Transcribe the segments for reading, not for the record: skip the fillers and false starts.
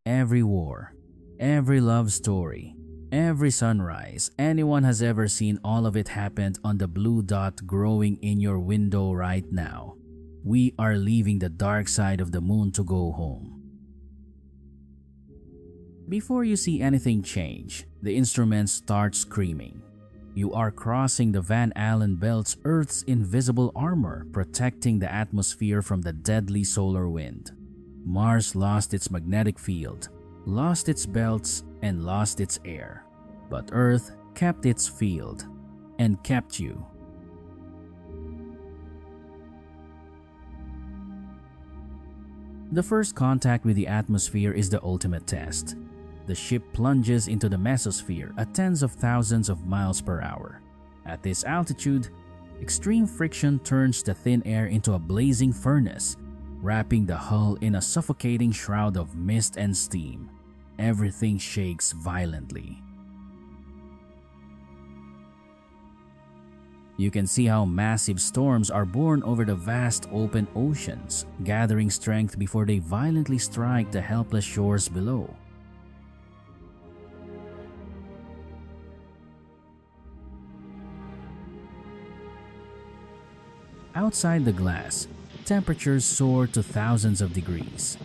Every war, every love story, every sunrise anyone has ever seen, all of it happened on the blue dot growing in your window right now. We are leaving the dark side of the moon to go home. Before you see anything change, the instruments start screaming. You are crossing the Van Allen belts, Earth's invisible armor protecting the atmosphere from the deadly solar wind. Mars lost its magnetic field, lost its belts, and lost its air. But Earth kept its field and kept you. The first contact with the atmosphere is the ultimate test. The ship plunges into the mesosphere at tens of thousands of miles per hour. At this altitude, extreme friction turns the thin air into a blazing furnace, wrapping the hull in a suffocating shroud of mist and steam. Everything shakes violently. You can see how massive storms are born over the vast open oceans, gathering strength before they violently strike the helpless shores below. Outside the glass, temperatures soar to thousands of degrees.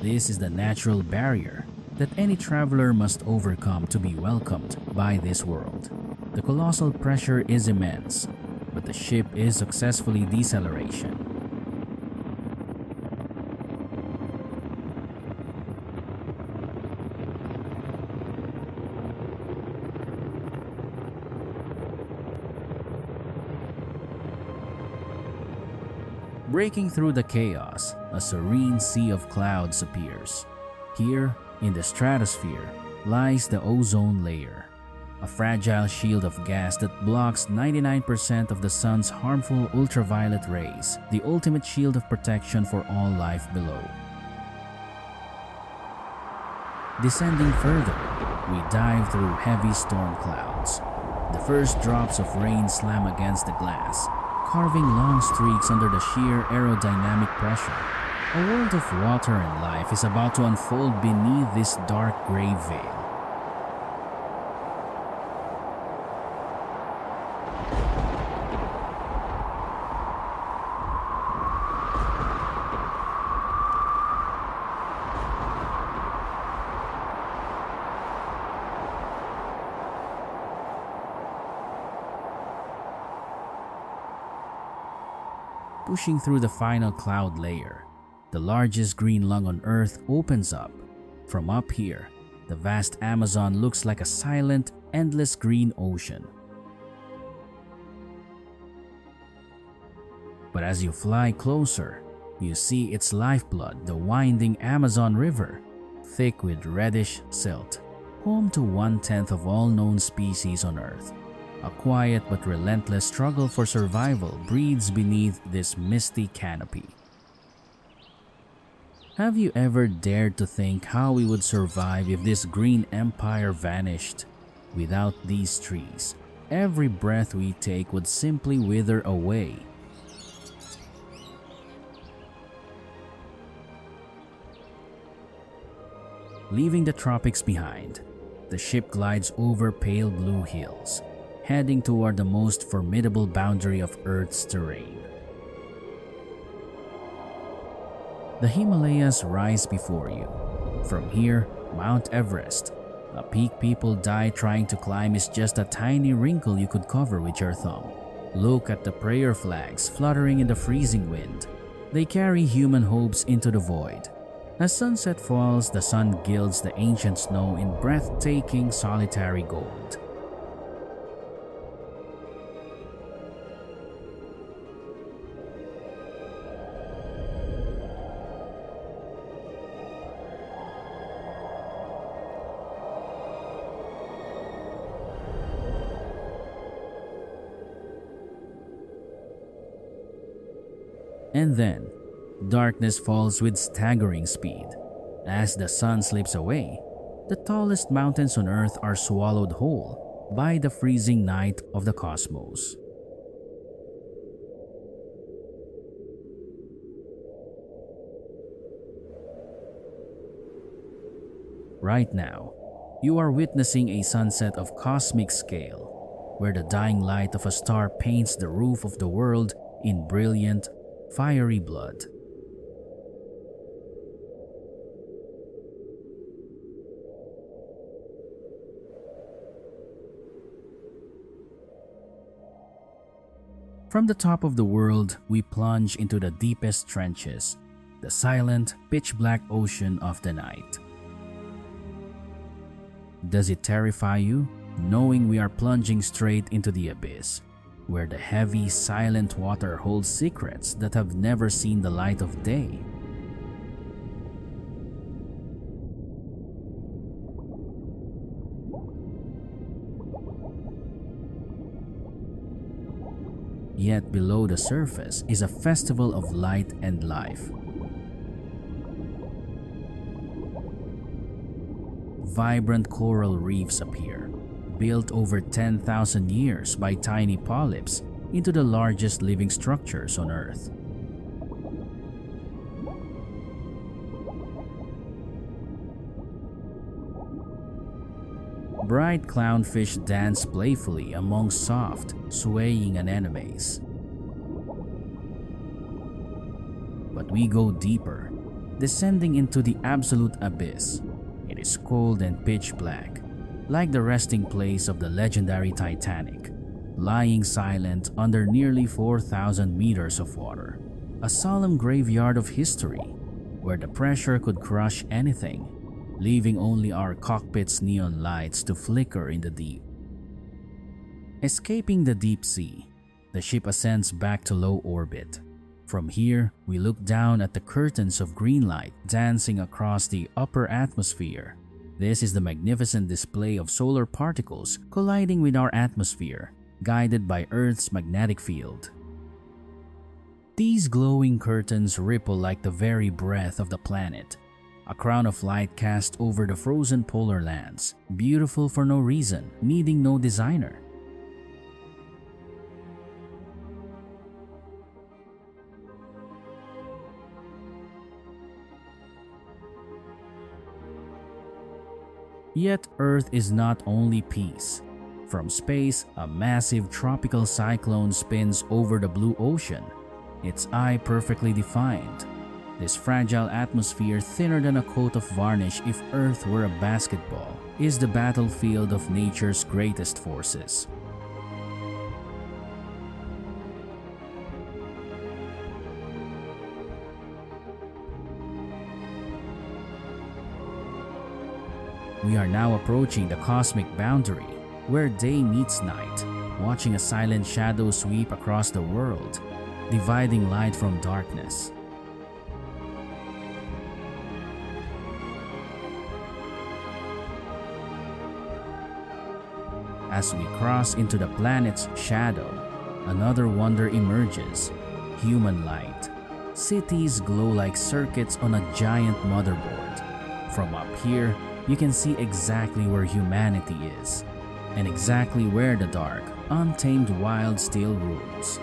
This is the natural barrier that any traveler must overcome to be welcomed by this world. The colossal pressure is immense, but the ship is successfully deceleration. Breaking through the chaos, a serene sea of clouds appears. Here, in the stratosphere, lies the ozone layer, a fragile shield of gas that blocks 99% of the sun's harmful ultraviolet rays, the ultimate shield of protection for all life below. Descending further, we dive through heavy storm clouds. The first drops of rain slam against the glass, carving long streaks under the sheer aerodynamic pressure. A world of water and life is about to unfold beneath this dark gray veil. Pushing through the final cloud layer, the largest green lung on Earth opens up. From up here, the vast Amazon looks like a silent, endless green ocean. But as you fly closer, you see its lifeblood, the winding Amazon River, thick with reddish silt, home to 1/10 of all known species on Earth. A quiet but relentless struggle for survival breathes beneath this misty canopy. Have you ever dared to think how we would survive if this green empire vanished? Without these trees, every breath we take would simply wither away. Leaving the tropics behind, the ship glides over pale blue hills, heading toward the most formidable boundary of Earth's terrain. The Himalayas rise before you. From here, Mount Everest, a peak people die trying to climb, is just a tiny wrinkle you could cover with your thumb. Look at the prayer flags fluttering in the freezing wind. They carry human hopes into the void. As sunset falls, the sun gilds the ancient snow in breathtaking solitary gold. And then, darkness falls with staggering speed. As the sun slips away, the tallest mountains on Earth are swallowed whole by the freezing night of the cosmos. Right now, you are witnessing a sunset of cosmic scale, where the dying light of a star paints the roof of the world in brilliant, fiery blood. From the top of the world, we plunge into the deepest trenches, the silent, pitch-black ocean of the night. Does it terrify you, knowing we are plunging straight into the abyss, where the heavy, silent water holds secrets that have never seen the light of day? Yet below the surface is a festival of light and life. Vibrant coral reefs appear, built over 10,000 years by tiny polyps into the largest living structures on Earth. Bright clownfish dance playfully among soft, swaying anemones. But we go deeper, descending into the absolute abyss. It is cold and pitch black, like the resting place of the legendary Titanic, lying silent under nearly 4,000 meters of water. A solemn graveyard of history, where the pressure could crush anything, leaving only our cockpit's neon lights to flicker in the deep. Escaping the deep sea, the ship ascends back to low orbit. From here, we look down at the curtains of green light dancing across the upper atmosphere. This is the magnificent display of solar particles colliding with our atmosphere, guided by Earth's magnetic field. These glowing curtains ripple like the very breath of the planet, a crown of light cast over the frozen polar lands, beautiful for no reason, needing no designer. Yet Earth is not only peace. From space, a massive tropical cyclone spins over the blue ocean, its eye perfectly defined. This fragile atmosphere, thinner than a coat of varnish if Earth were a basketball, is the battlefield of nature's greatest forces. We are now approaching the cosmic boundary, where day meets night, watching a silent shadow sweep across the world, dividing light from darkness. As we cross into the planet's shadow, another wonder emerges: human light. Cities glow like circuits on a giant motherboard. From up here, you can see exactly where humanity is, and exactly where the dark, untamed wild still rules.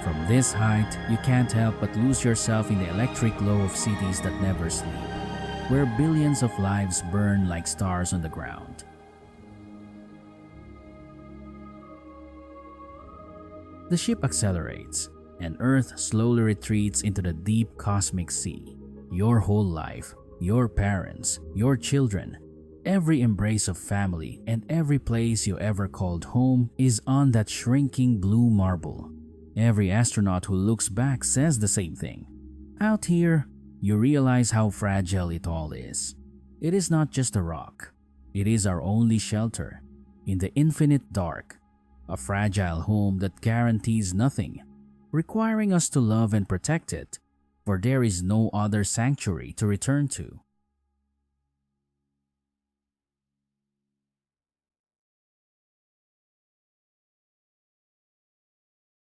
From this height, you can't help but lose yourself in the electric glow of cities that never sleep, where billions of lives burn like stars on the ground. The ship accelerates, and Earth slowly retreats into the deep cosmic sea. Your whole life, your parents, your children, every embrace of family, and every place you ever called home is on that shrinking blue marble. Every astronaut who looks back says the same thing. Out here, you realize how fragile it all is. It is not just a rock. It is our only shelter in the infinite dark, a fragile home that guarantees nothing, requiring us to love and protect it, for there is no other sanctuary to return to.